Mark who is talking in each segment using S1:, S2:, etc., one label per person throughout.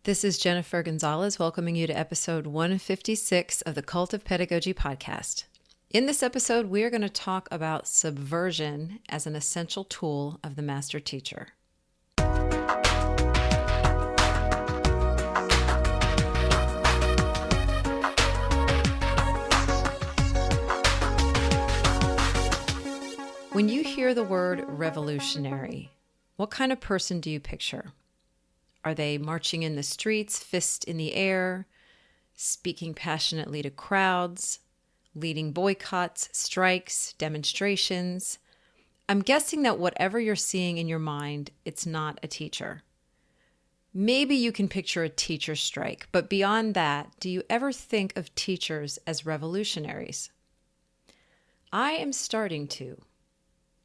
S1: This is Jennifer Gonzalez welcoming you to episode 156 of the Cult of Pedagogy podcast. In this episode, we are going to talk about subversion as an essential tool of the master teacher. When you hear the word revolutionary, what kind of person do you picture? Are they marching in the streets, fist in the air, speaking passionately to crowds, leading boycotts, strikes, demonstrations? I'm guessing that whatever you're seeing in your mind, it's not a teacher. Maybe you can picture a teacher strike, but beyond that, do you ever think of teachers as revolutionaries? I am starting to,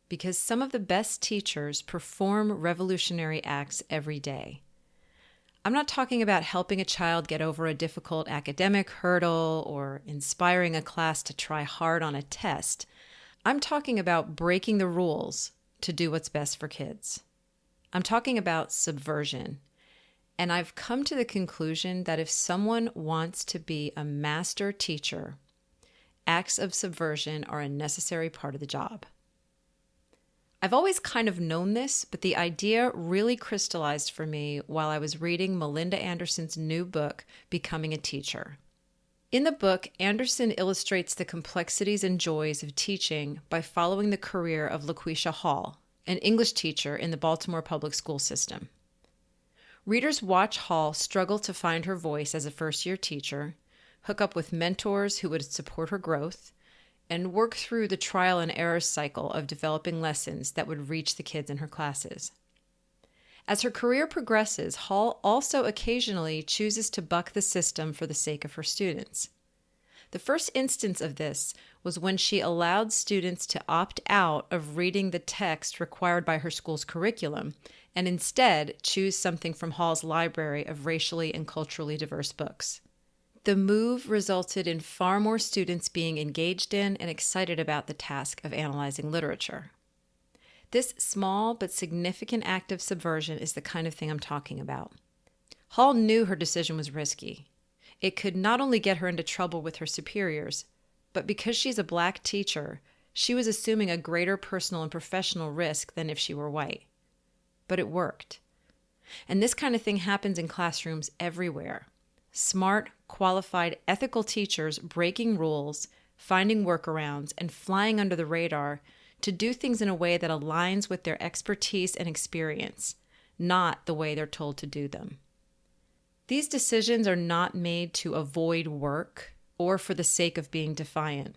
S1: because some of the best teachers perform revolutionary acts every day. I'm not talking about helping a child get over a difficult academic hurdle or inspiring a class to try hard on a test. I'm talking about breaking the rules to do what's best for kids. I'm talking about subversion. And I've come to the conclusion that if someone wants to be a master teacher, acts of subversion are a necessary part of the job. I've always kind of known this, but the idea really crystallized for me while I was reading Melinda Anderson's new book, Becoming a Teacher. In the book, Anderson illustrates the complexities and joys of teaching by following the career of LaQuisha Hall, an English teacher in the Baltimore public school system. Readers watch Hall struggle to find her voice as a first-year teacher, hook up with mentors who would support her growth, and work through the trial and error cycle of developing lessons that would reach the kids in her classes. As her career progresses, Hall also occasionally chooses to buck the system for the sake of her students. The first instance of this was when she allowed students to opt out of reading the text required by her school's curriculum and instead choose something from Hall's library of racially and culturally diverse books. The move resulted in far more students being engaged in and excited about the task of analyzing literature. This small but significant act of subversion is the kind of thing I'm talking about. Hall knew her decision was risky. It could not only get her into trouble with her superiors, but because she's a Black teacher, she was assuming a greater personal and professional risk than if she were white. But it worked. And this kind of thing happens in classrooms everywhere. Smart, qualified, ethical teachers breaking rules, finding workarounds, and flying under the radar to do things in a way that aligns with their expertise and experience, not the way they're told to do them. These decisions are not made to avoid work or for the sake of being defiant.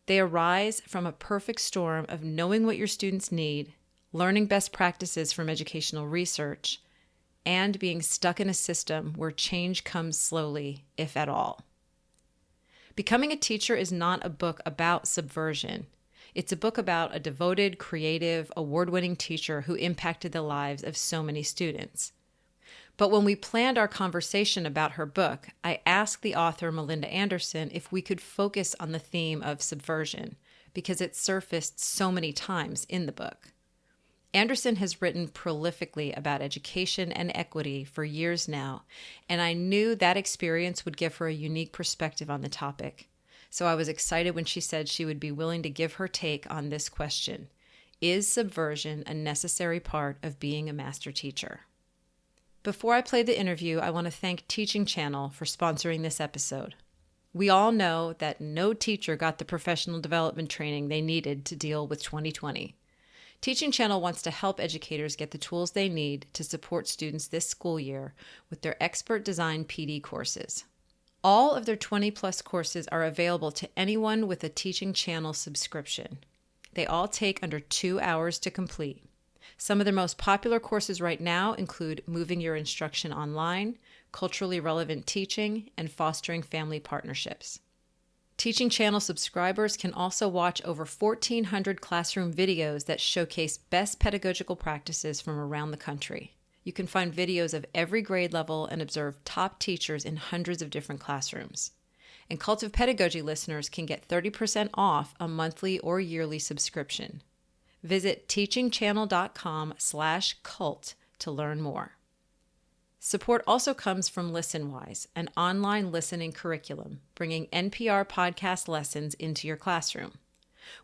S1: They arise from a perfect storm of knowing what your students need, learning best practices from educational research, and being stuck in a system where change comes slowly, if at all. Becoming a Teacher is not a book about subversion. It's a book about a devoted, creative, award-winning teacher who impacted the lives of so many students. But when we planned our conversation about her book, I asked the author, Melinda Anderson, if we could focus on the theme of subversion, because it surfaced so many times in the book. Anderson has written prolifically about education and equity for years now, and I knew that experience would give her a unique perspective on the topic. So I was excited when she said she would be willing to give her take on this question: is subversion a necessary part of being a master teacher? Before I play the interview, I want to thank Teaching Channel for sponsoring this episode. We all know that no teacher got the professional development training they needed to deal with 2020. Teaching Channel wants to help educators get the tools they need to support students this school year with their expert design PD courses. All of their 20-plus courses are available to anyone with a Teaching Channel subscription. They all take under 2 hours to complete. Some of their most popular courses right now include Moving Your Instruction Online, Culturally Relevant Teaching, and Fostering Family Partnerships. Teaching Channel subscribers can also watch over 1,400 classroom videos that showcase best pedagogical practices from around the country. You can find videos of every grade level and observe top teachers in hundreds of different classrooms. And Cult of Pedagogy listeners can get 30% off a monthly or yearly subscription. Visit teachingchannel.com/cult to learn more. Support also comes from ListenWise, an online listening curriculum, bringing NPR podcast lessons into your classroom.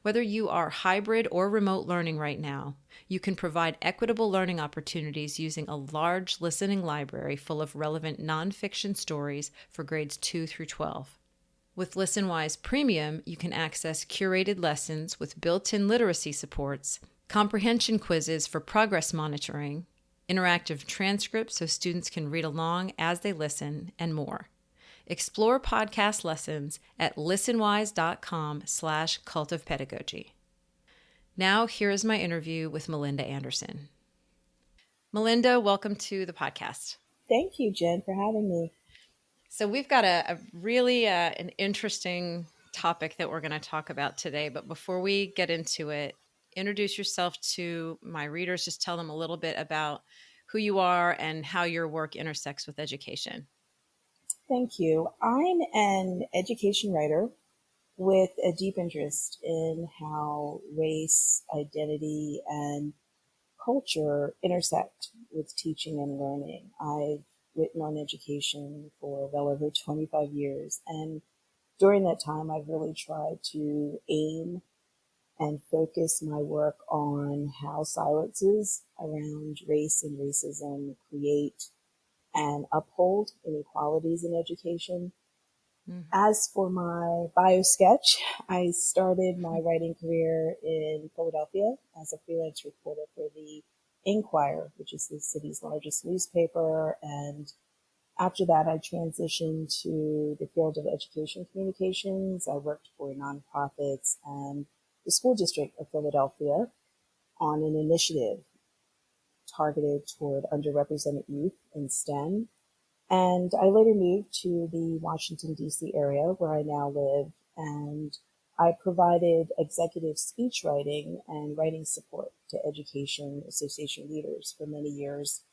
S1: Whether you are hybrid or remote learning right now, you can provide equitable learning opportunities using a large listening library full of relevant nonfiction stories for grades 2 through 12. With ListenWise Premium, you can access curated lessons with built-in literacy supports, comprehension quizzes for progress monitoring, interactive transcripts so students can read along as they listen, and more. Explore podcast lessons at listenwise.com/cult of pedagogy. Now, here is my interview with Melinda Anderson. Melinda, welcome to the podcast.
S2: Thank you, Jen, for having me.
S1: So we've got a really an interesting topic that we're going to talk about today. But before we get into it, introduce yourself to my readers. Just tell them a little bit about who you are and how your work intersects with education.
S2: Thank you. I'm an education writer with a deep interest in how race, identity, and culture intersect with teaching and learning. I've written on education for well over 25 years, and during that time, I've really tried to aim and focus my work on how silences around race and racism create and uphold inequalities in education.
S1: Mm-hmm.
S2: As for my bio sketch, I started my writing career in Philadelphia as a freelance reporter for the Inquirer, which is the city's largest newspaper. And after that, I transitioned to the field of education communications. I worked for nonprofits and the school district of Philadelphia on an initiative targeted toward underrepresented youth in STEM. And I later moved to the Washington, D.C. area where I now live, and I provided executive speech writing and writing support to education association leaders for many years.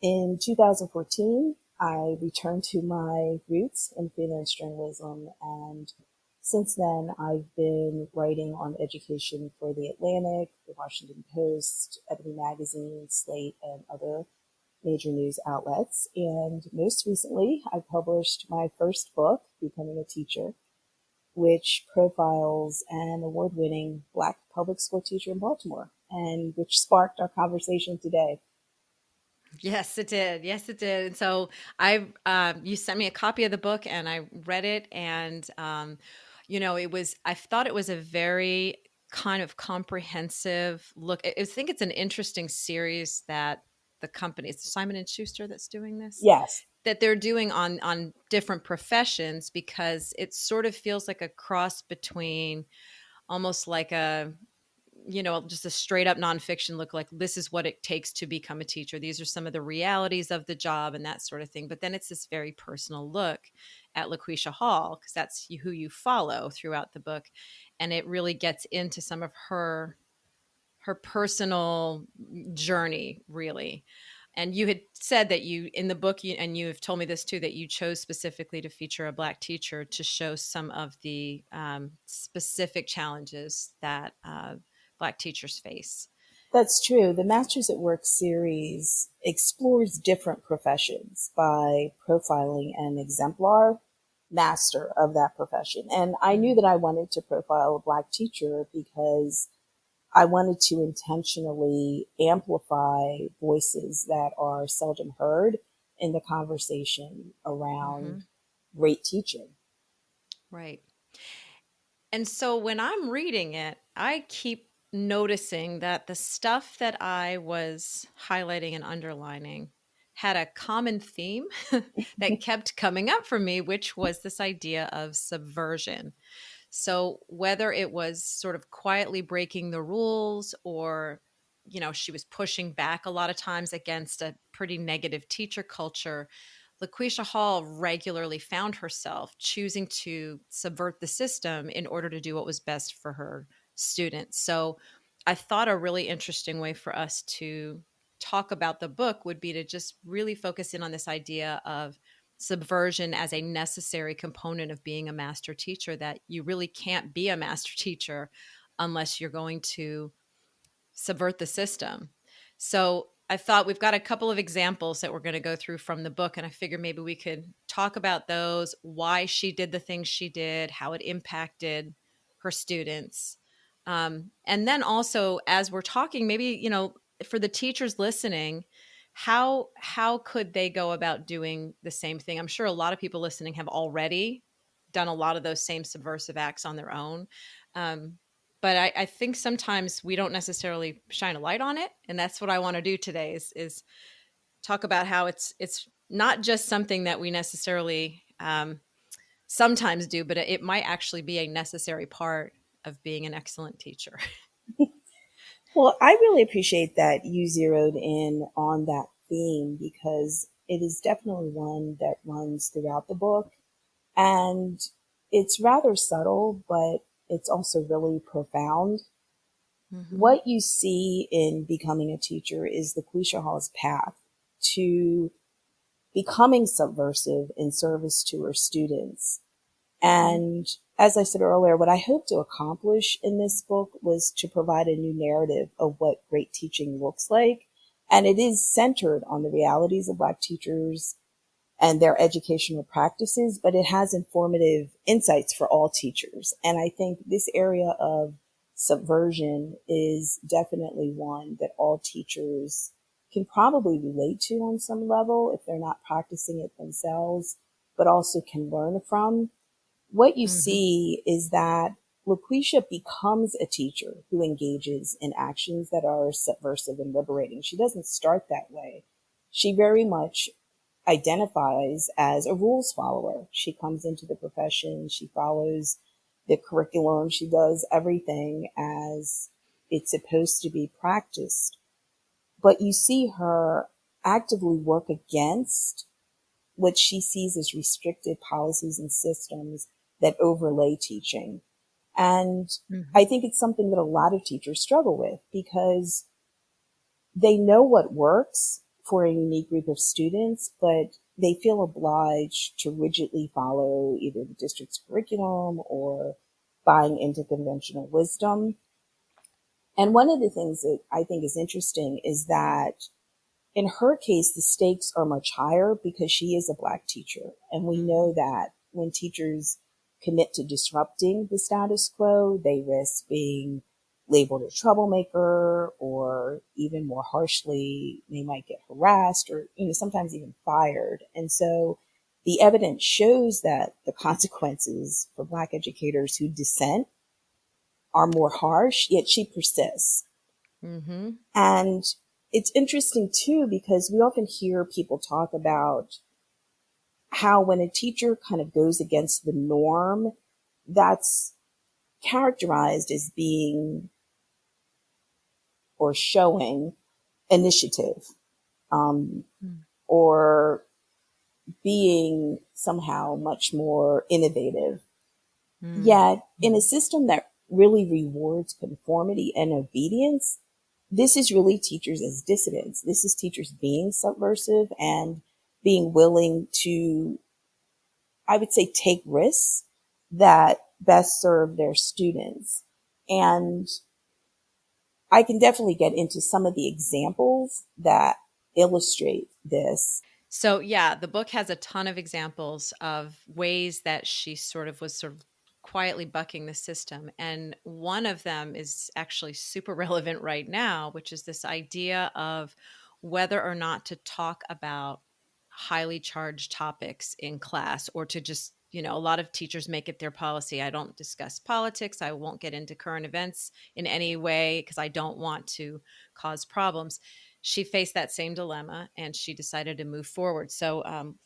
S2: In 2014, I returned to my roots in freelance journalism, and since then, I've been writing on education for The Atlantic, The Washington Post, Ebony Magazine, Slate, and other major news outlets. And most recently, I published my first book, Becoming a Teacher, which profiles an award-winning Black public school teacher in Baltimore, and which sparked our conversation today.
S1: Yes, it did. Yes, it did. And so you sent me a copy of the book and I read it. And, I thought it was a very kind of comprehensive look. I think it's an interesting series that the company, it's Simon and Schuster that's doing this,
S2: Yes,
S1: that they're doing on different professions, because it sort of feels like a cross between almost like just a straight up nonfiction look, like this is what it takes to become a teacher. These are some of the realities of the job and that sort of thing. But then it's this very personal look at LaQuisha Hall, because that's who you follow throughout the book. And it really gets into some of her personal journey, really. And you had said that you, in the book, and you have told me this too, that you chose specifically to feature a Black teacher to show some of the specific challenges that Black teachers face.
S2: that's true. The Masters at Work series explores different professions by profiling an exemplar master of that profession. And I knew that I wanted to profile a Black teacher because I wanted to intentionally amplify voices that are seldom heard in the conversation around great teaching.
S1: Right. And so when I'm reading it, I keep noticing that the stuff that I was highlighting and underlining had a common theme that kept coming up for me, which was this idea of subversion. So whether it was sort of quietly breaking the rules, or, she was pushing back a lot of times against a pretty negative teacher culture, LaQuisha Hall regularly found herself choosing to subvert the system in order to do what was best for her students. So I thought a really interesting way for us to talk about the book would be to just really focus in on this idea of subversion as a necessary component of being a master teacher, that you really can't be a master teacher unless you're going to subvert the system. So I thought we've got a couple of examples that we're going to go through from the book, and I figured maybe we could talk about those, why she did the things she did, how it impacted her students. And then also, as we're talking, maybe, for the teachers listening, how could they go about doing the same thing? I'm sure a lot of people listening have already done a lot of those same subversive acts on their own. Um, but I think sometimes we don't necessarily shine a light on it, and that's what I want to do today is talk about how it's not just something that we necessarily sometimes do, but it might actually be a necessary part of being an excellent teacher.
S2: Well, I really appreciate that you zeroed in on that theme because it is definitely one that runs throughout the book. And it's rather subtle, but it's also really profound.
S1: Mm-hmm.
S2: What you see in becoming a teacher is the Quisha Hall's path to becoming subversive in service to her students.
S1: Mm-hmm.
S2: And as I said earlier, what I hope to accomplish in this book was to provide a new narrative of what great teaching looks like. And it is centered on the realities of Black teachers and their educational practices, but it has informative insights for all teachers. And I think this area of subversion is definitely one that all teachers can probably relate to on some level if they're not practicing it themselves, but also can learn from. What you
S1: Mm-hmm.
S2: see is that LaQuisha becomes a teacher who engages in actions that are subversive and liberating. She doesn't start that way. She very much identifies as a rules follower. She comes into the profession, she follows the curriculum, she does everything as it's supposed to be practiced. But you see her actively work against what she sees as restricted policies and systems that overlay teaching. And
S1: Mm-hmm.
S2: I think it's something that a lot of teachers struggle with because they know what works for a unique group of students, but they feel obliged to rigidly follow either the district's curriculum or buying into conventional wisdom. And one of the things that I think is interesting is that in her case, the stakes are much higher because she is a Black teacher. And we
S1: Mm-hmm.
S2: know that when teachers commit to disrupting the status quo, they risk being labeled a troublemaker, or even more harshly, they might get harassed or, sometimes even fired. And so the evidence shows that the consequences for Black educators who dissent are more harsh, yet she persists.
S1: Mm-hmm.
S2: And it's interesting too, because we often hear people talk about how when a teacher kind of goes against the norm, that's characterized as being or showing initiative, um, or being somehow much more innovative. Yet in a
S1: Mm-hmm.
S2: system that really rewards conformity and obedience, this is really teachers as dissidents. This is teachers being subversive and being willing to, I would say, take risks that best serve their students. And I can definitely get into some of the examples that illustrate this.
S1: So yeah, the book has a ton of examples of ways that she sort of quietly bucking the system. And one of them is actually super relevant right now, which is this idea of whether or not to talk about highly charged topics in class, or to just, a lot of teachers make it their policy. I don't discuss politics. I won't get into current events in any way because I don't want to cause problems. She faced that same dilemma and she decided to move forward. So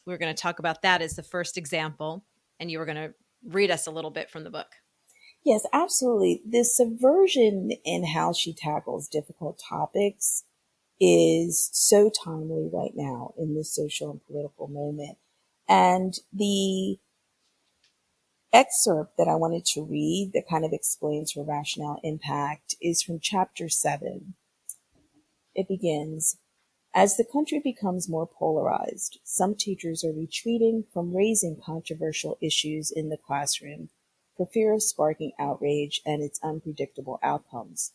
S1: we're going to talk about that as the first example. And you were going to read us a little bit from the book.
S2: Yes, absolutely. The subversion in how she tackles difficult topics is so timely right now in this social and political moment. And the excerpt that I wanted to read that kind of explains her rationale impact is from chapter 7. It begins, as the country becomes more polarized, some teachers are retreating from raising controversial issues in the classroom for fear of sparking outrage and its unpredictable outcomes.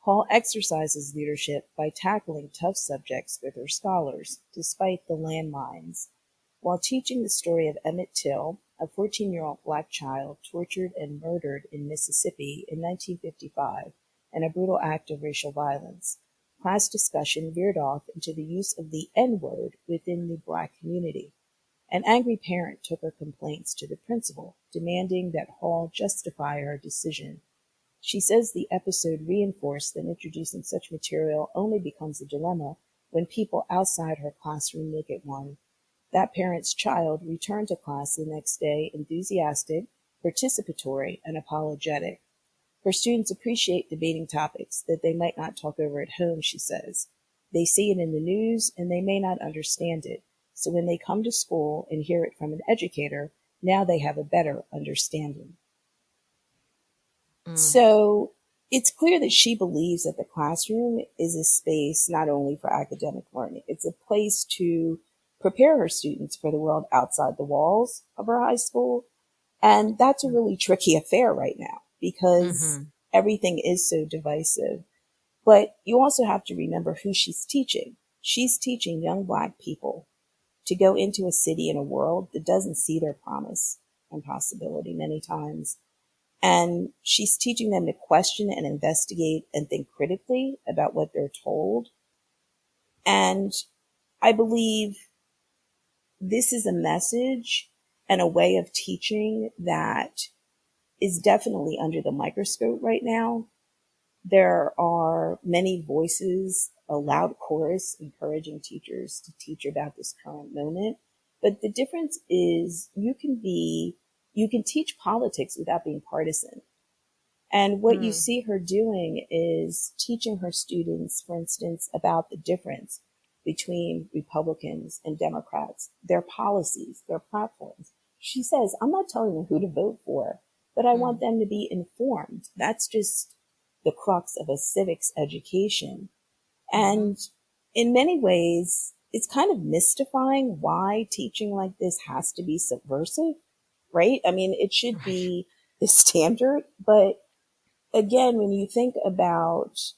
S2: Hall exercises leadership by tackling tough subjects with her scholars, despite the landmines, while teaching the story of Emmett Till, a 14-year-old black child tortured and murdered in Mississippi in 1955 in a brutal act of racial violence. Class discussion veered off into the use of the N-word within the black community. An angry parent took her complaints to the principal, demanding that Hall justify her decision. She says the episode reinforced that introducing such material only becomes a dilemma when people outside her classroom make it one. That parent's child returned to class the next day enthusiastic, participatory, and apologetic. Her students appreciate debating topics that they might not talk over at home, she says. They see it in the news and they may not understand it. So when they come to school and hear it from an educator, now they have a better understanding.
S1: Mm.
S2: So it's clear that she believes that the classroom is a space not only for academic learning, it's a place to prepare her students for the world outside the walls of her high school. And that's a really tricky affair right now because
S1: Mm-hmm.
S2: everything is so divisive. But you also have to remember who she's teaching. She's teaching young black people to go into a city and a world that doesn't see their promise and possibility many times. And she's teaching them to question and investigate and think critically about what they're told. And I believe this is a message and a way of teaching that is definitely under the microscope right now. There are many voices, a loud chorus encouraging teachers to teach about this current moment. But the difference is you can teach politics without being partisan. And what you
S1: Mm.
S2: see her doing is teaching her students, for instance, about the difference between Republicans and Democrats, their policies, their platforms. She says, I'm not telling them who to vote for, but I want
S1: Mm.
S2: them to be informed. That's just the crux of a civics education.
S1: Mm-hmm.
S2: And in many ways, it's kind of mystifying why teaching like this has to be subversive, right? I mean, it should
S1: Right.
S2: be the standard, but again, when you think about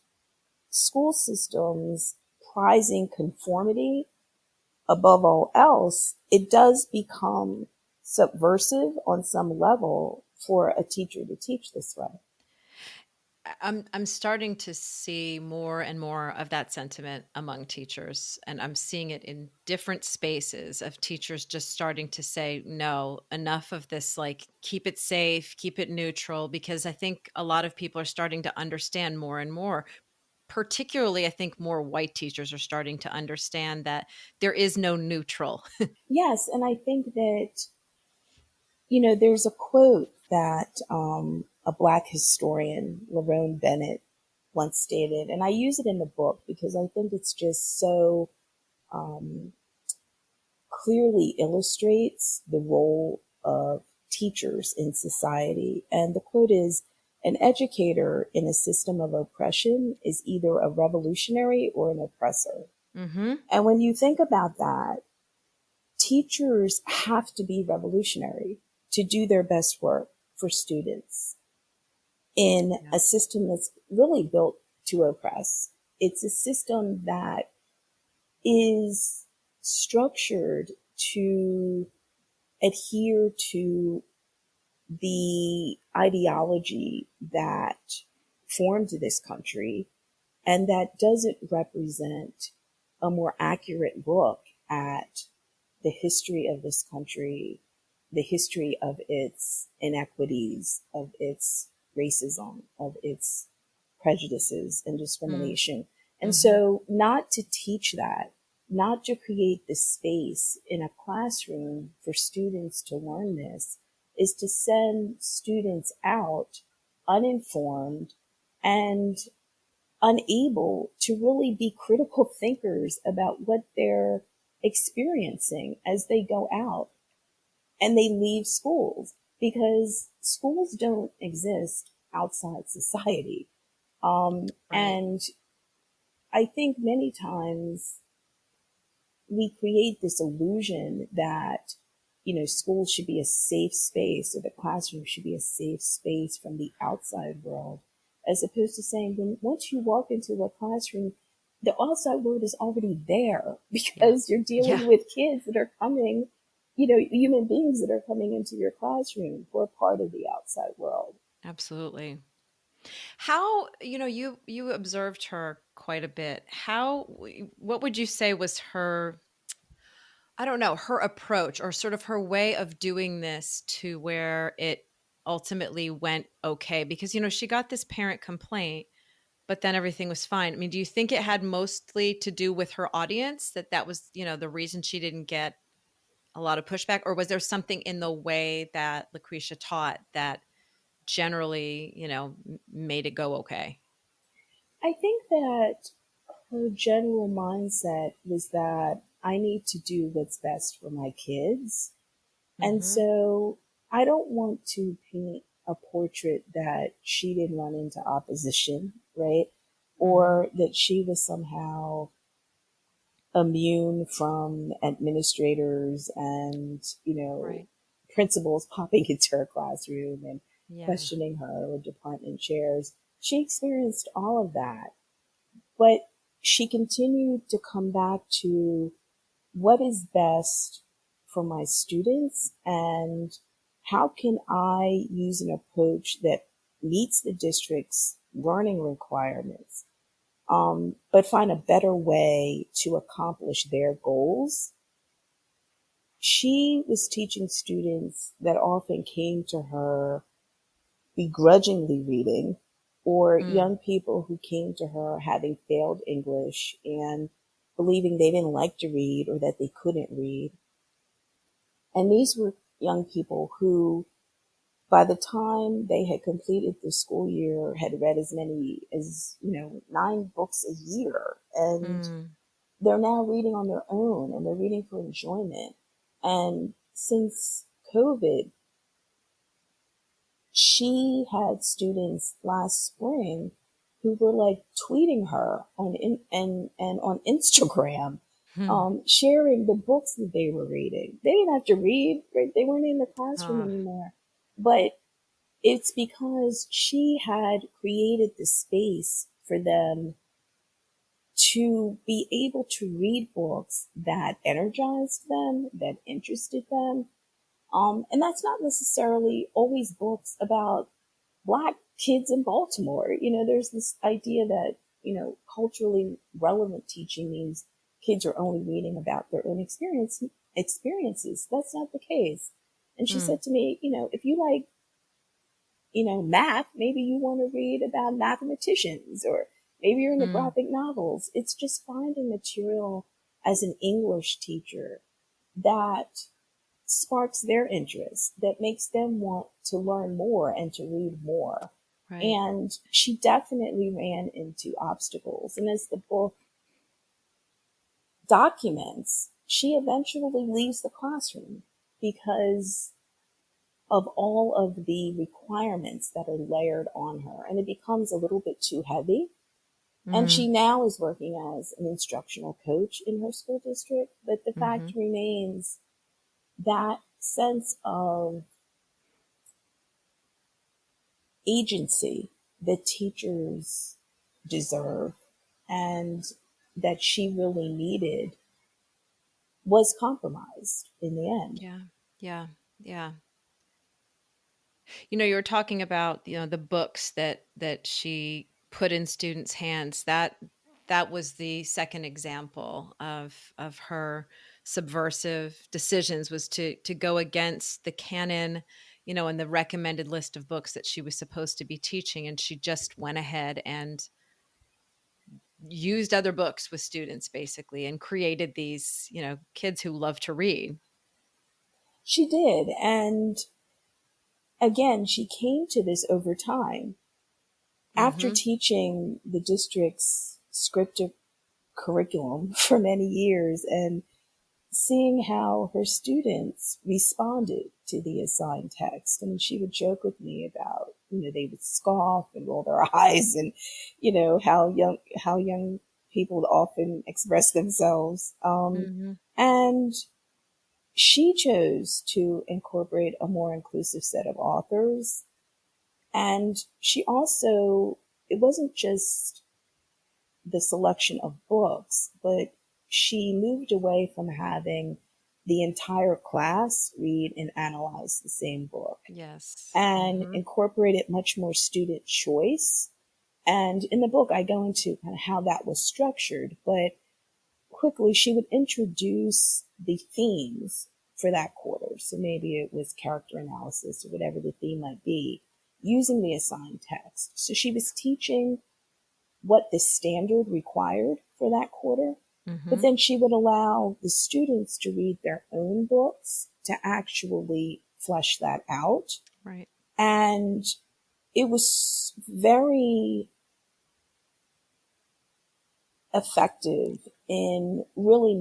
S2: school systems prizing conformity above all else, it does become subversive on some level for a teacher to teach this way.
S1: I'm starting to see more and more of that sentiment among teachers, and I'm seeing it in different spaces of teachers just starting to say, no, enough of this, like, keep it safe, keep it neutral, because I think a lot of people are starting to understand more and more. Particularly, I think more white teachers are starting to understand that there is no neutral.
S2: Yes, and I think that, there's a quote that a black historian, Lerone Bennett, once stated, and I use it in the book because I think it's just so um, clearly illustrates the role of teachers in society. And the quote is, an educator in a system of oppression is either a revolutionary or an oppressor.
S1: Mm-hmm.
S2: And when you think about that, teachers have to be revolutionary to do their best work for students in
S1: Yeah.
S2: a system that's really built to oppress. It's a system that is structured to adhere to the ideology that formed this country and that doesn't represent a more accurate look at the history of this country, the history of its inequities, of its racism, of its prejudices and
S1: Mm.
S2: discrimination. And
S1: Mm-hmm.
S2: so, not to teach that, not to create the space in a classroom for students to learn this, is to send students out uninformed and unable to really be critical thinkers about what they're experiencing as they go out and they leave schools because schools don't exist outside society.
S1: Right.
S2: And I think many times we create this illusion that, schools should be a safe space or the classroom should be a safe space from the outside world. as opposed to saying, when once you walk into a classroom, the outside world is already there
S1: Yeah.
S2: because you're
S1: Yeah.
S2: dealing with kids that are coming, human beings that are coming into your classroom for a part of the outside world.
S1: Absolutely. How, you observed her quite a bit. What would you say was her, I don't know, her approach or sort of her way of doing this to where it ultimately went okay? Because, she got this parent complaint, but then everything was fine. I mean, do you think it had mostly to do with her audience, that was, the reason she didn't get a lot of pushback? Or was there something in the way that Lucretia taught that generally, made it go okay?
S2: I think that her general mindset was that I need to do what's best for my kids. And
S1: Hmm.
S2: so I don't want to paint a portrait that she didn't run into opposition, right?
S1: Hmm.
S2: Or that she was somehow immune from administrators and,
S1: Right.
S2: principals popping into her classroom and
S1: Yeah.
S2: questioning her, or department chairs. She experienced all of that, but she continued to come back to what is best for my students, and how can I use an approach that meets the district's learning requirements, but find a better way to accomplish their goals. She was teaching students that often came to her begrudgingly reading, or
S1: Mm.
S2: young people who came to her having failed English and believing they didn't like to read or that they couldn't read. And these were young people who, by the time they had completed the school year, had read as many as, 9 books a year. And
S1: Mm.
S2: they're now reading on their own, and they're reading for enjoyment. And since COVID, she had students last spring who were like tweeting her and on Instagram,
S1: Hmm.
S2: sharing the books that they were reading. They didn't have to read, right? They weren't in the classroom
S1: Ah,
S2: anymore. But it's because she had created the space for them to be able to read books that energized them, that interested them. And that's not necessarily always books about Black kids in Baltimore. There's this idea that, culturally relevant teaching means kids are only reading about their own experiences. That's not the case. And she
S1: mm.
S2: said to me, if you like, math, maybe you want to read about mathematicians, or maybe you're into
S1: Mm.
S2: graphic novels. It's just finding material as an English teacher that sparks their interest, that makes them want to learn more and to read more.
S1: Right.
S2: And she definitely ran into obstacles. And as the book documents, she eventually leaves the classroom because of all of the requirements that are layered on her. And it becomes a little bit too heavy. And she
S1: Mm.
S2: now is working as an instructional coach in her school district. But the
S1: Hmm.
S2: fact remains, that sense of agency that teachers deserve and that she really needed was compromised in the end.
S1: Yeah. Yeah. Yeah. You were talking about, the books that she put in students' hands. That was the second example of her subversive decisions, was to go against the canon, and the recommended list of books that she was supposed to be teaching, and she just went ahead and used other books with students basically, and created these, kids who love to read.
S2: She did. And again, she came to this over time. After
S1: Mhm.
S2: teaching the district's scripted curriculum for many years, and seeing how her students responded to the assigned text. I mean, she would joke with me about, they would scoff and roll their eyes, and, how young people often express themselves.
S1: Mhm.
S2: And she chose to incorporate a more inclusive set of authors. And she also it wasn't just the selection of books, but she moved away from having the entire class read and analyze the same book
S1: Yes.
S2: and
S1: Mm-hmm.
S2: incorporated much more student choice. And in the book, I go into kind of how that was structured, but quickly she would introduce the themes for that quarter. So maybe it was character analysis or whatever the theme might be, using the assigned text. So she was teaching what the standard required for that quarter, but
S1: Mm-hmm.
S2: then she would allow the students to read their own books to actually flesh that out.
S1: Right.
S2: And it was very effective in really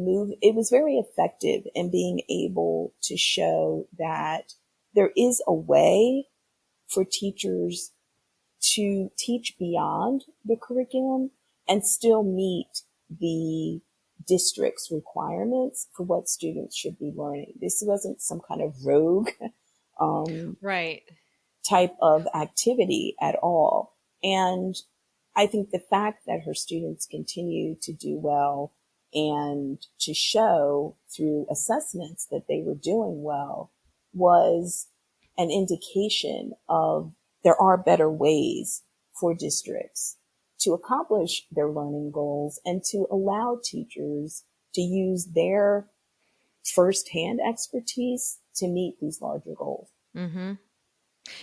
S2: it was very effective in being able to show that there is a way for teachers to teach beyond the curriculum and still meet the district's requirements for what students should be learning. This wasn't some kind of rogue um,
S1: Right.
S2: type of activity at all. And I think the fact that her students continue to do well and to show through assessments that they were doing well was an indication of there are better ways for districts to accomplish their learning goals and to allow teachers to use their firsthand expertise to meet these larger goals.
S1: Mm-hmm.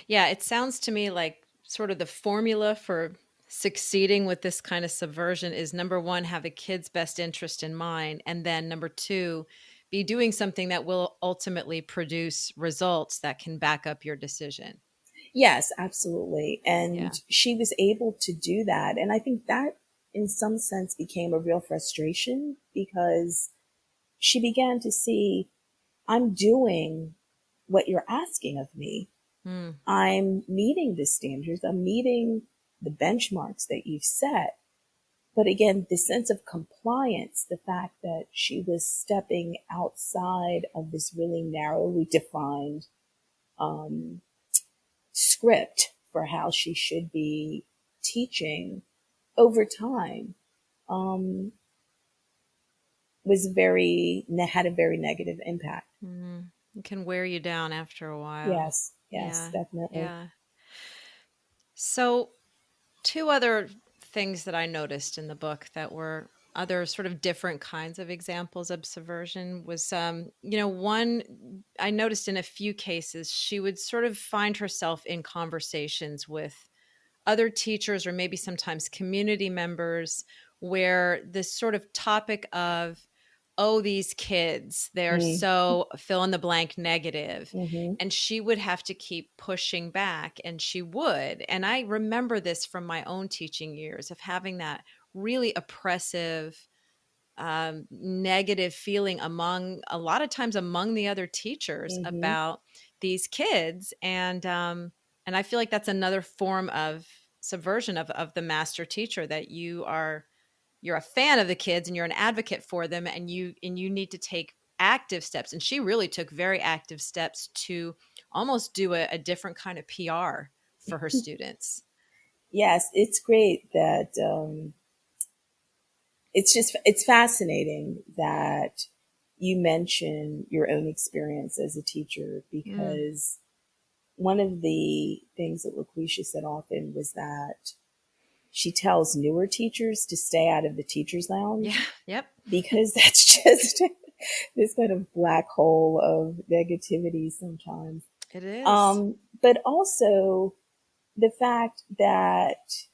S1: Yeah, it sounds to me like sort of the formula for succeeding with this kind of subversion is number one, have a kid's best interest in mind. And then number two, be doing something that will ultimately produce results that can back up your decision.
S2: Yes, absolutely. And
S1: Yeah.
S2: she was able to do that. And I think that, in some sense, became a real frustration because she began to see, I'm doing what you're asking of me.
S1: Mm.
S2: I'm meeting the standards, I'm meeting the benchmarks that you've set. But again, the sense of compliance, the fact that she was stepping outside of this really narrowly defined um, script for how she should be teaching over time um, had a very negative impact.
S1: Mm. It can wear you down after a while.
S2: Yes, yes,
S1: Yeah.
S2: definitely.
S1: Yeah. So, two other things that I noticed in the book that were other sort of different kinds of examples of subversion was, one I noticed in a few cases, she would sort of find herself in conversations with other teachers or maybe sometimes community members where this sort of topic of, oh, these kids, they're
S2: Mm,
S1: so fill in the blank negative.
S2: mm-hmm,
S1: And she would have to keep pushing back, and she would. And I remember this from my own teaching years of having that really oppressive, negative feeling among a lot of times among the other teachers
S2: mm-hmm.
S1: about these kids. And I feel like that's another form of subversion of the master teacher, that you're a fan of the kids and you're an advocate for them, and you need to take active steps. And she really took very active steps to almost do a different kind of PR for her students.
S2: Yes, it's great that it's fascinating that you mention your own experience as a teacher
S1: Mm.
S2: because one of the things that LaQuisha said often was that she tells newer teachers to stay out of the teacher's
S1: Yeah.
S2: lounge
S1: Yep.
S2: because that's just this kind of black hole of negativity sometimes.
S1: It is.
S2: But also the fact that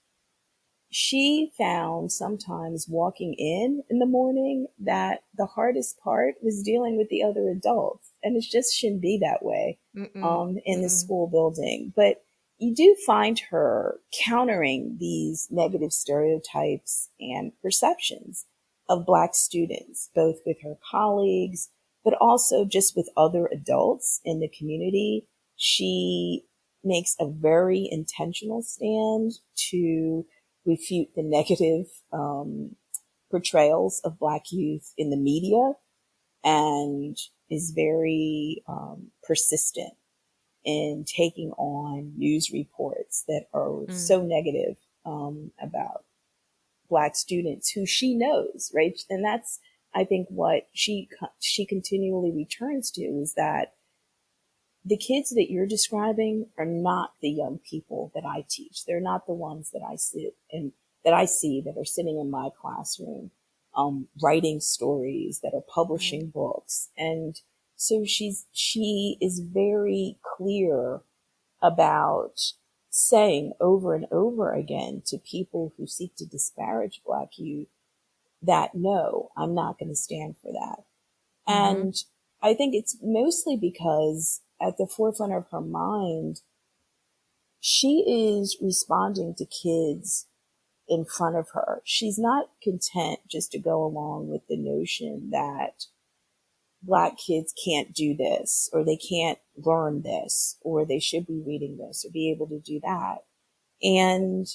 S2: she found sometimes walking in the morning that the hardest part was dealing with the other adults. And it just shouldn't be that way
S1: Mm-mm.
S2: in the
S1: Mm-mm.
S2: school building. But you do find her countering these negative stereotypes and perceptions of Black students, both with her colleagues, but also just with other adults in the community. She makes a very intentional stand to refute the negative portrayals of Black youth in the media and is very persistent in taking on news reports that are
S1: Mm.
S2: so negative about Black students who she knows, right? And that's, I think, what she continually returns to, is that the kids that you're describing are not the young people that I teach. They're not the ones that I sit and that I see that are sitting in my classroom, writing stories, that are
S1: Right.
S2: publishing books. And so she is very clear about saying over and over again to people who seek to disparage Black youth that no, I'm not going to stand for that.
S1: Mm-hmm.
S2: And I think it's mostly because at the forefront of her mind, she is responding to kids in front of her. She's not content just to go along with the notion that Black kids can't do this, or they can't learn this, or they should be reading this, or be able to do that. And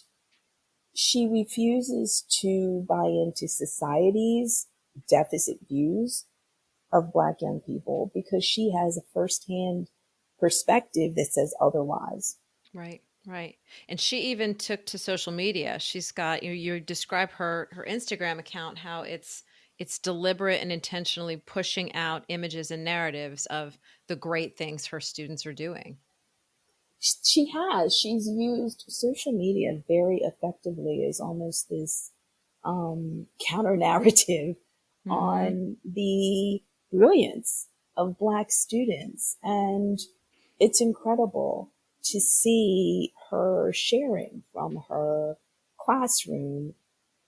S2: she refuses to buy into society's deficit views of Black young people because she has a firsthand perspective that says otherwise.
S1: Right, right. And she even took to social media. She's got you describe her Instagram account, how it's deliberate and intentionally pushing out images and narratives of the great things her students are doing.
S2: She's used social media very effectively as almost this counter narrative
S1: Mm-hmm.
S2: on the brilliance of Black students. And it's incredible to see her sharing from her classroom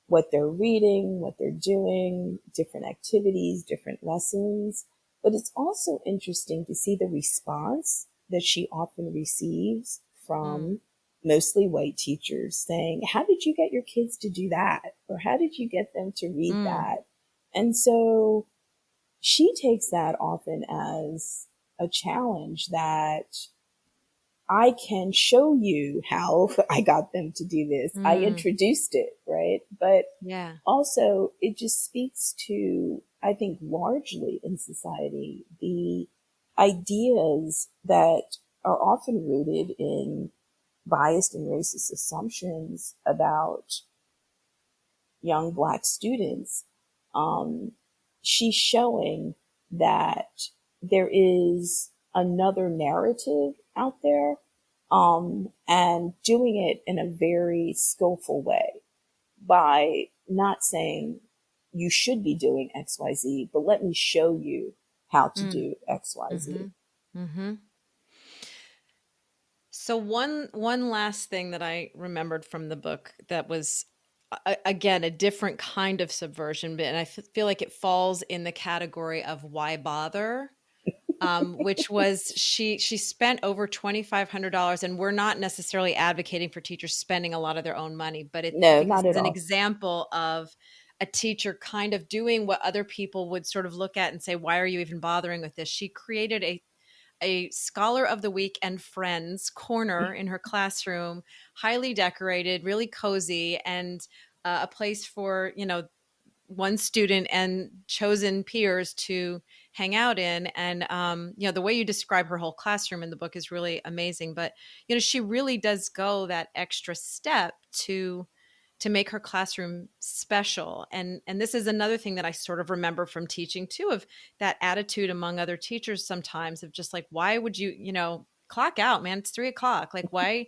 S2: what they're reading, what they're doing, different activities, different lessons. But it's also interesting to see the response that she often receives
S1: Mm,
S2: from mostly white teachers saying, how did you get your kids to do that? Or how did you get them to read
S1: mm,
S2: that? And so she takes that often as a challenge that I can show you how I got them to do this. I
S1: mm.
S2: introduced it, right? But
S1: Yeah.
S2: also, it just speaks to, I think, largely in society, the ideas that are often rooted in biased and racist assumptions about young Black students. Um, she's showing that there is another narrative out there, and doing it in a very skillful way by not saying you should be doing XYZ, but let me show you how to
S1: Mm,
S2: do XYZ.
S1: mm-hmm. Mm-hmm. So one last thing that I remembered from the book that was again a different kind of subversion, but and feel like it falls in the category of why bother, which was she spent over $2,500, and we're not necessarily advocating for teachers spending a lot of their own money, but I
S2: No,
S1: think this
S2: not at
S1: is an
S2: all.
S1: example of a teacher kind of doing what other people would sort of look at and say, why are you even bothering with this? She created a Scholar of the Week and Friends corner in her classroom, highly decorated, really cozy, and a place for, one student and chosen peers to hang out in. And the way you describe her whole classroom in the book is really amazing. But she really does go that extra step to make her classroom special. And this is another thing that I sort of remember from teaching too, of that attitude among other teachers sometimes, of just like, why would clock out, man, it's 3 o'clock, like why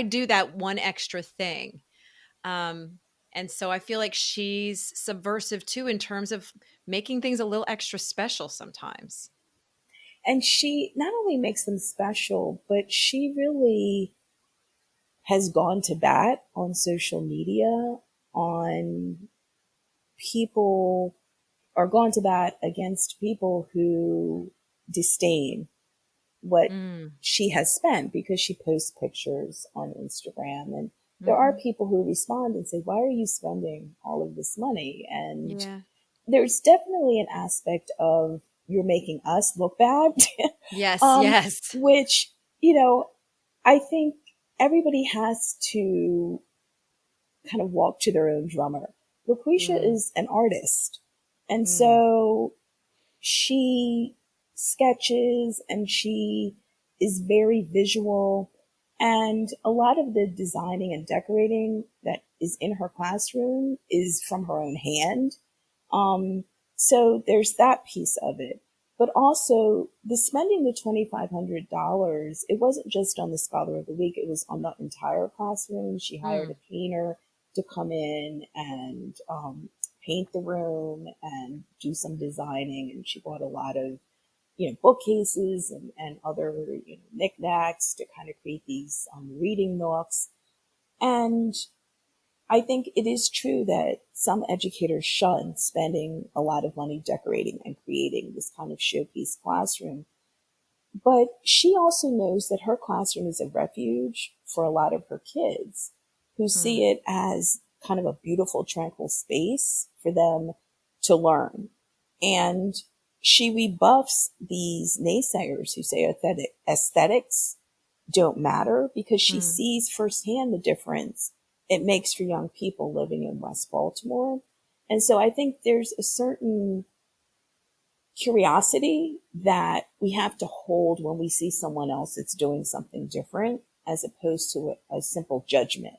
S1: do that one extra thing? um and so I feel like she's subversive too, in terms of making things a little extra special sometimes.
S2: And she not only makes them special, but she really has gone to bat on social media on people, or gone to bat against people who disdain what
S1: Mm.
S2: she has spent because she posts pictures on Instagram. And there are
S1: Hmm.
S2: people who respond and say, why are you spending all of this money? And
S1: Yeah.
S2: there's definitely an aspect of you're making us look bad,
S1: Yes, yes.
S2: which, you know, I think everybody has to kind of walk to their own drummer. LaQuisha
S1: Mm,
S2: is an artist. And
S1: mm,
S2: so she sketches and she is very visual. And a lot of the designing and decorating that is in her classroom is from her own hand. Um, so there's that piece of it. But also the spending the $2,500, it wasn't just on the Scholar of the Week, it was on the entire classroom. She hired
S1: Mm.
S2: a painter to come in and paint the room and do some designing. And she bought a lot of, bookcases and other, knickknacks to kind of create these reading nooks. And I think it is true that some educators shun spending a lot of money decorating and creating this kind of showpiece classroom. But she also knows that her classroom is a refuge for a lot of her kids who
S1: Mm.
S2: see it as kind of a beautiful, tranquil space for them to learn. And she rebuffs these naysayers who say aesthetics don't matter because she
S1: Mm.
S2: sees firsthand the difference it makes for young people living in West Baltimore. And so I think there's a certain curiosity that we have to hold when we see someone else that's doing something different as opposed to a simple judgment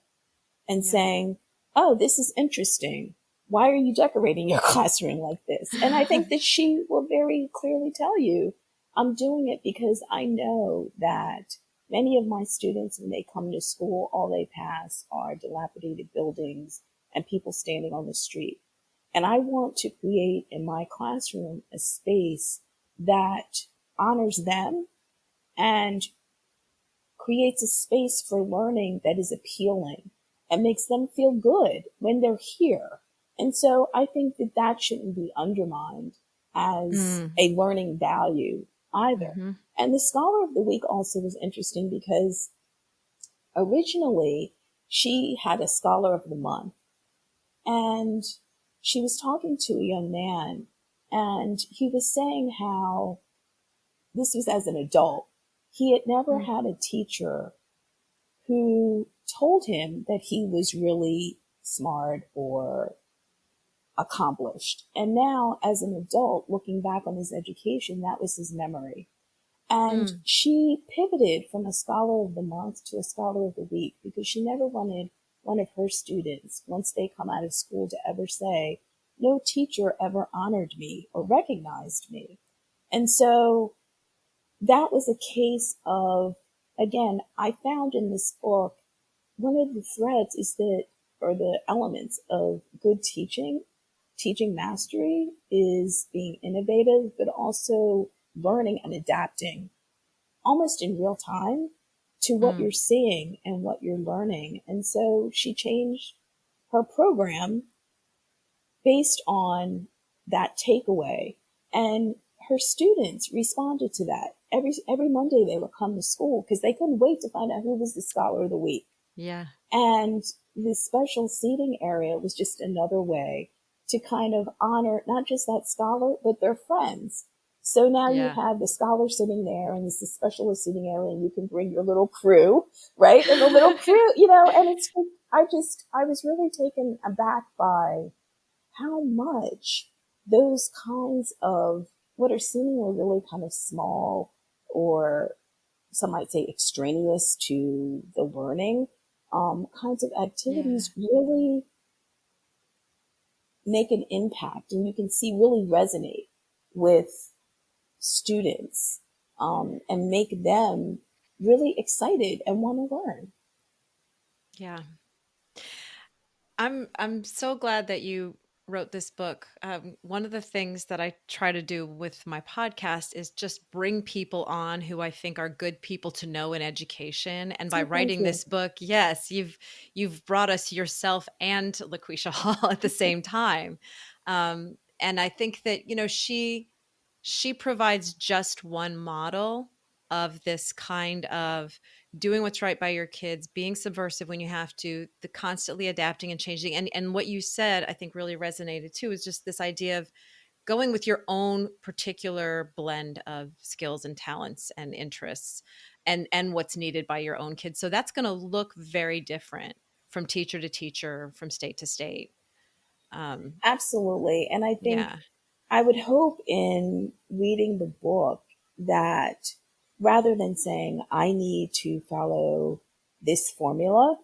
S2: and
S1: Yeah.
S2: saying, oh, this is interesting. Why are you decorating your classroom like this? And I think that she will very clearly tell you, I'm doing it because I know that many of my students, when they come to school, all they pass are dilapidated buildings and people standing on the street. And I want to create in my classroom a space that honors them and creates a space for learning that is appealing and makes them feel good when they're here. And so I think that that shouldn't be undermined as
S1: Mm.
S2: a learning value either.
S1: Mm-hmm.
S2: And the Scholar of the Week also was interesting because originally she had a Scholar of the Month, and she was talking to a young man, and he was saying how this was as an adult. He had never
S1: Mm.
S2: had a teacher who told him that he was really smart or accomplished. And now, as an adult, looking back on his education, that was his memory. And
S1: Mm.
S2: she pivoted from a Scholar of the Month to a Scholar of the Week because she never wanted one of her students, once they come out of school, to ever say, no teacher ever honored me or recognized me. And so that was a case of, again, I found in this book, one of the threads is that, or the elements of good teaching mastery is being innovative, but also learning and adapting almost in real time to what
S1: Mm.
S2: you're seeing and what you're learning. And so she changed her program based on that takeaway. And her students responded to that. Every Monday they would come to school because they couldn't wait to find out who was the Scholar of the Week.
S1: Yeah.
S2: And the special seating area was just another way to kind of honor not just that scholar, but their friends. So now you
S1: Yeah.
S2: have the scholar sitting there and it's the specialist sitting area and you can bring your little crew, right? And the little crew, and I was really taken aback by how much those kinds of what are seemingly really kind of small or some might say extraneous to the learning kinds of
S1: Yeah.
S2: activities really make an impact and you can see really resonate with students and make them really excited and want to learn.
S1: Yeah. I'm so glad that you wrote this book. One of the things that I try to do with my podcast is just bring people on who I think are good people to know in education. And by
S2: So thank
S1: writing
S2: you.
S1: this book, yes, you've brought us yourself and LaQuisha Hall at the same time. And I think that she provides just one model of this kind of doing what's right by your kids, being subversive when you have to, the constantly adapting and changing. And what you said, I think really resonated too, is just this idea of going with your own particular blend of skills and talents and interests and what's needed by your own kids. So that's going to look very different from teacher to teacher, from state to state. Um,
S2: Absolutely. And I think
S1: yeah.
S2: I would hope in reading the book that rather than saying, I need to follow this formula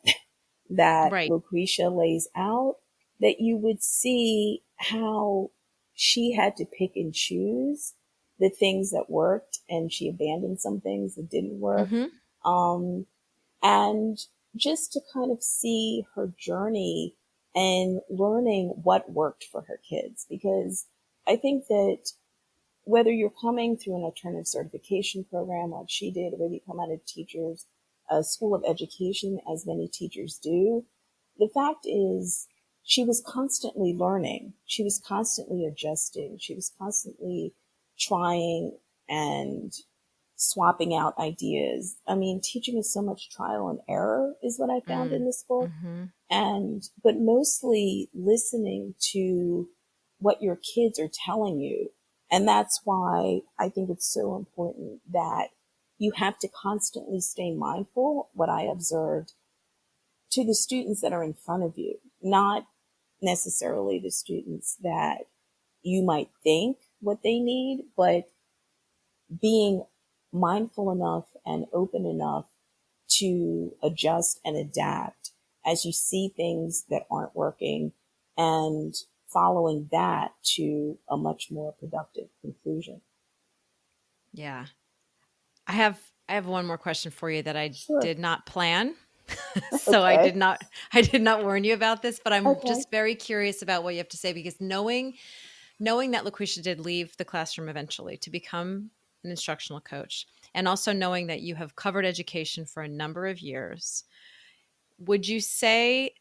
S2: that
S1: Right.
S2: Lucretia lays out, that you would see how she had to pick and choose the things that worked and she abandoned some things that didn't work.
S1: Mm-hmm.
S2: Um, and just to kind of see her journey and learning what worked for her kids. Because I think that whether you're coming through an alternative certification program like she did, or whether you come out of teachers, a school of education, as many teachers do, the fact is she was constantly learning. She was constantly adjusting. She was constantly trying and swapping out ideas. I mean, teaching is so much trial and error is what I found in
S1: Mm.
S2: this book.
S1: Mm-hmm.
S2: But mostly listening to what your kids are telling you. And that's why I think it's so important that you have to constantly stay mindful, what I observed, to the students that are in front of you, not necessarily the students that you might think what they need, but being mindful enough and open enough to adjust and adapt as you see things that aren't working, and following that to a much more productive conclusion.
S1: Yeah. I have one more question for you that I
S2: Sure.
S1: did not plan. So
S2: Okay.
S1: I did not warn you about this, but I'm
S2: Okay.
S1: just very curious about what you have to say, because knowing that Lucretia did leave the classroom eventually to become an instructional coach, and also knowing that you have covered education for a number of years, would you say,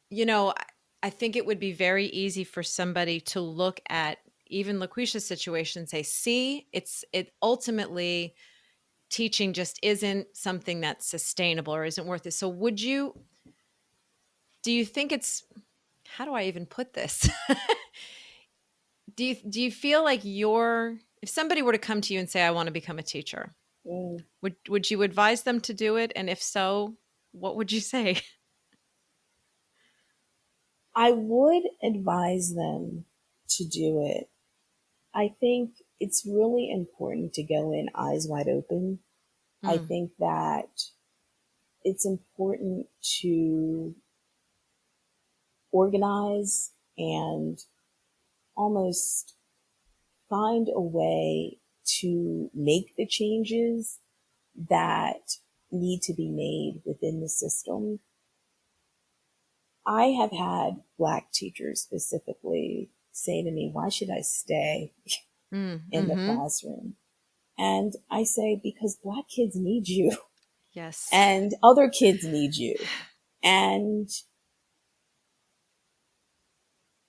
S1: you know, I think it would be very easy for somebody to look at even Lucretia's situation and say, see, it ultimately, teaching just isn't something that's sustainable or isn't worth it. So do you think it's, how do I even put this? Do you feel like if somebody were to come to you and say, I want to become a teacher,
S2: Mm.
S1: would you advise them to do it? And if so, what would you say?
S2: I would advise them to do it. I think it's really important to go in eyes wide open. I
S1: Mm,
S2: think that it's important to organize and almost find a way to make the changes that need to be made within the system. I have had Black teachers specifically say to me, why should I stay in the
S1: mm-hmm.
S2: classroom? And I say, because Black kids need you
S1: Yes.
S2: and other kids need you. And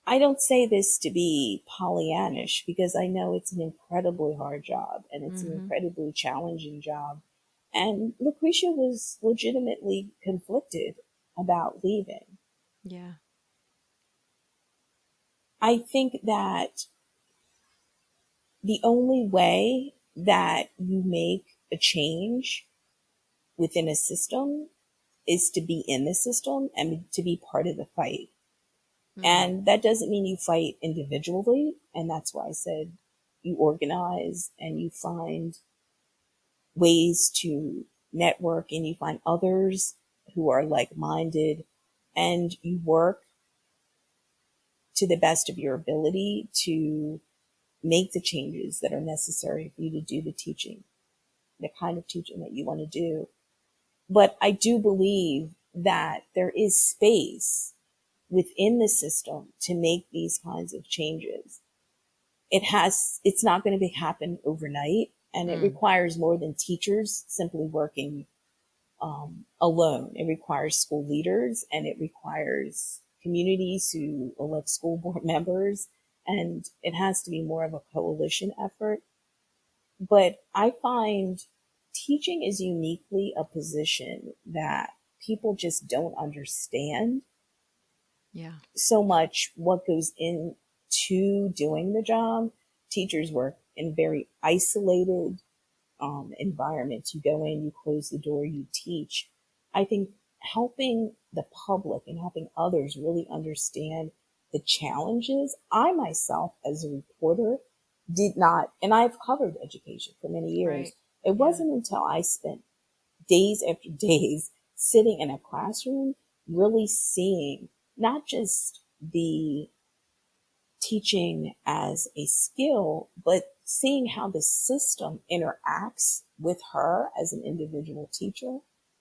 S2: I don't say this to be Pollyannish, because I know it's an incredibly hard job and it's an
S1: Mm-hmm.
S2: incredibly challenging job. And Lucretia was legitimately conflicted about leaving.
S1: Yeah.
S2: I think that the only way that you make a change within a system is to be in the system and to be part of the fight.
S1: Mm,
S2: And that doesn't mean you fight individually. And that's why I said you organize and you find ways to network and you find others who are like minded, and you work to the best of your ability to make the changes that are necessary for you to do the teaching, the kind of teaching that you want to do. But I do believe that there is space within the system to make these kinds of changes. It's not going to happen overnight, and it
S1: mm,
S2: requires more than teachers simply working alone. It requires school leaders, and it requires communities who elect school board members, and it has to be more of a coalition effort. But I find teaching is uniquely a position that people just don't understand
S1: yeah.
S2: so much what goes into doing the job. Teachers work in very isolated environments. You go in, you close the door, you teach. I think helping the public and helping others really understand the challenges. I myself, as a reporter, did not, and I've covered education for many years.
S1: Right.
S2: It
S1: Yeah.
S2: wasn't until I spent days after days sitting in a classroom, really seeing not just the teaching as a skill, but seeing how the system interacts with her as an individual teacher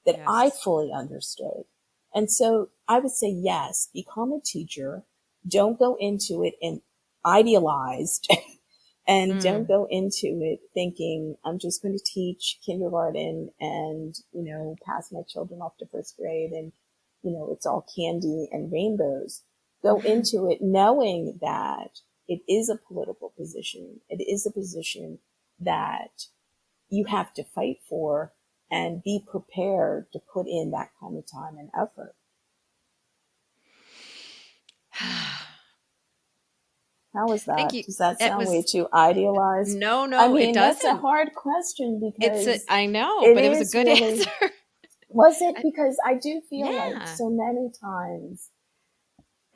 S2: that I
S1: Yes.
S2: fully understood. And so I would say, yes, become a teacher. Don't go into it and idealized and don't
S1: Mm.
S2: go into it thinking I'm just going to teach kindergarten and, pass my children off to first grade and, it's all candy and rainbows. Go into it knowing that it is a political position. It is a position that you have to fight for and be prepared to put in that kind of time and effort. How is
S1: Thank
S2: that?
S1: you.
S2: Does that
S1: It
S2: sound way
S1: was,
S2: too idealized?
S1: no,
S2: I
S1: no, it
S2: mean, that's a
S1: doesn't.
S2: hard question because
S1: I know,
S2: it
S1: but it was a
S2: is
S1: good
S2: really,
S1: answer.
S2: was it?
S1: I-
S2: Because I do feel like
S1: yeah.
S2: so many times,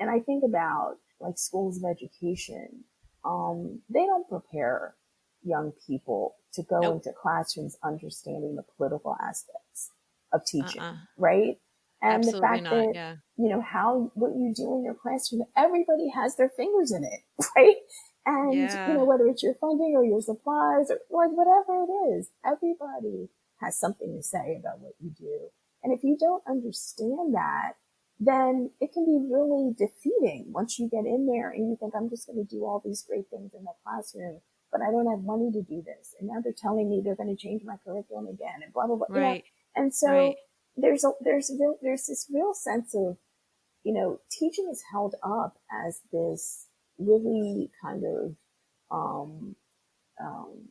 S2: and I think about like schools of education, they don't prepare young people to go
S1: Nope.
S2: into classrooms understanding the political aspects of teaching,
S1: Uh-uh.
S2: right? And the
S1: Absolutely
S2: fact
S1: not.
S2: that,
S1: Yeah.
S2: what you do in your classroom, everybody has their fingers in it, right? And,
S1: Yeah.
S2: whether it's your funding or your supplies or whatever it is, everybody has something to say about what you do. And if you don't understand that, then it can be really defeating once you get in there and you think, I'm just going to do all these great things in the classroom, but I don't have money to do this. And now they're telling me they're going to change my curriculum again and blah, blah, blah,
S1: Right.
S2: And
S1: Right.
S2: so there's this real sense of, teaching is held up as this really kind of, um, um,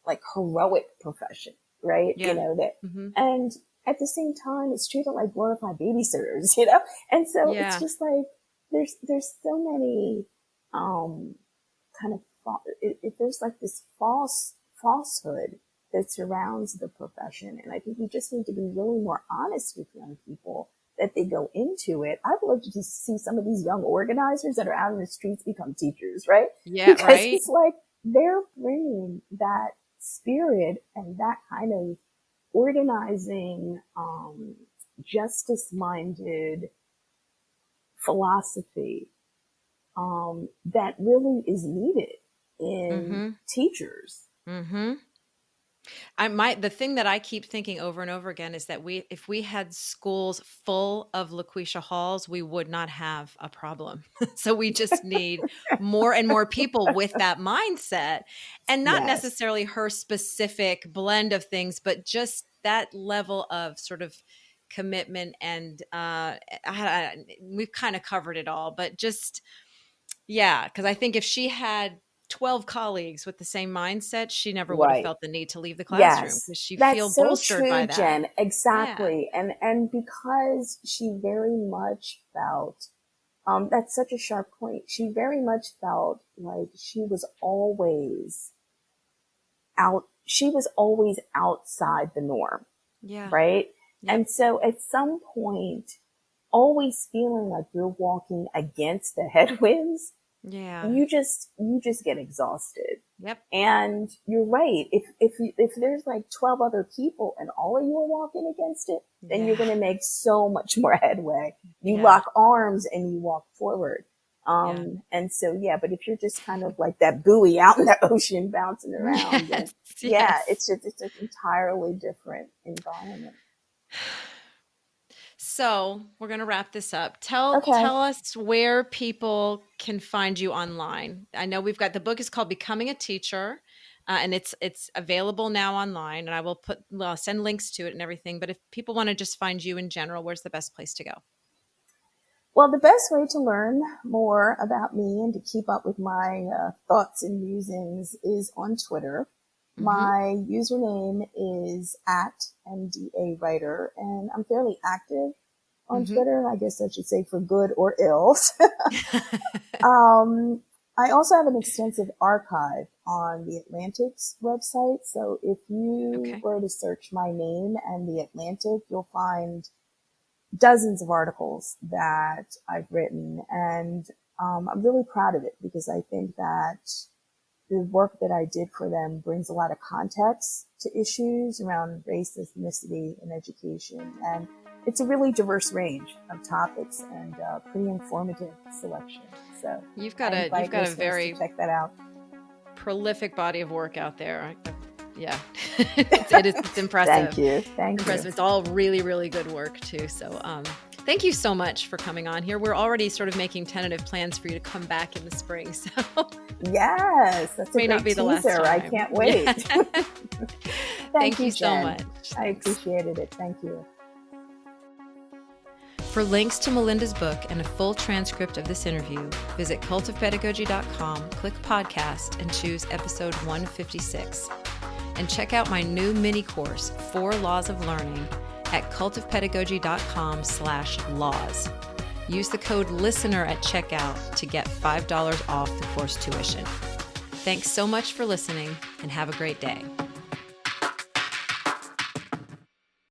S2: like heroic profession, right?
S1: Yeah.
S2: That,
S1: Hmm.
S2: and at the same time, it's treated like glorified babysitters, And so it's
S1: Yeah.
S2: just like, there's so many, kind of, there's like this falsehood that surrounds the profession. And I think we just need to be really more honest with young people that they go into it. I'd love to just see some of these young organizers that are out in the streets become teachers, right?
S1: Yeah.
S2: Because
S1: Right.
S2: it's like they're bringing that spirit and that kind of organizing, justice minded philosophy, that really is needed in
S1: Mm-hmm.
S2: teachers.
S1: Mm-hmm. The thing that I keep thinking over and over again is that if we had schools full of LaQuisha Halls, we would not have a problem. So we just need more and more people with that mindset, and not
S2: Yes.
S1: necessarily her specific blend of things, but just that level of sort of commitment. And we've kind of covered it all, but just, yeah, because I think if she had 12 colleagues with the same mindset, she never would have
S2: Right.
S1: felt the need to leave the classroom
S2: Yes.
S1: because she feel
S2: That's so
S1: bolstered by
S2: true,
S1: that.
S2: Jen.
S1: Yeah.
S2: Exactly. And because she very much felt, that's such a sharp point. She very much felt like she was always outside the norm,
S1: Yeah.
S2: right?
S1: Yep.
S2: And so at some point, always feeling like you're walking against the headwinds,
S1: Yeah.
S2: you just get exhausted.
S1: Yep.
S2: And you're right. If there's like 12 other people and all of you are walking against it, then you're
S1: Yeah.
S2: going to make so much more headway. You
S1: Yeah.
S2: lock arms and you walk forward.
S1: Yeah.
S2: And so, yeah, but if you're just kind of like that buoy out in the ocean bouncing around, then
S1: Yes.
S2: yeah,
S1: Yes.
S2: it's an entirely different environment.
S1: So we're gonna wrap this up. Tell
S2: Okay.
S1: us where people can find you online. I know we've got the book is called Becoming a Teacher, and it's available now online. And I will send links to it and everything. But if people want to just find you in general, where's the best place to go?
S2: Well, the best way to learn more about me and to keep up with my thoughts and musings is on Twitter.
S1: Mm-hmm.
S2: My username is at MDA Writer, and I'm fairly active on
S1: Mm-hmm.
S2: Twitter. I guess I should say for good or ill. um, I also have an extensive archive on the Atlantic's website. So if you
S1: Okay.
S2: were to search my name and the Atlantic, you'll find dozens of articles that I've written. And I'm really proud of it because I think that the work that I did for them brings a lot of context to issues around race, ethnicity, and education. And it's a really diverse range of topics and pretty informative selection. So
S1: you've got a very
S2: to check that out.
S1: Prolific body of work out there. Yeah, it's impressive.
S2: Thank you.
S1: It's all really, really good work too. So thank you so much for coming on here. We're already sort of making tentative plans for you to come back in the spring. So
S2: yes, that's a
S1: may
S2: great
S1: not be the
S2: teaser.
S1: last time.
S2: I can't wait.
S1: Yeah. Thank you so
S2: Jen.
S1: much.
S2: I appreciated it. Thank you.
S1: For links to Melinda's book and a full transcript of this interview, visit cultofpedagogy.com, click podcast, and choose episode 156. And check out my new mini course, 4 Laws of Learning, at cultofpedagogy.com/laws. Use the code LISTENER at checkout to get $5 off the course tuition. Thanks so much for listening, and have a great day.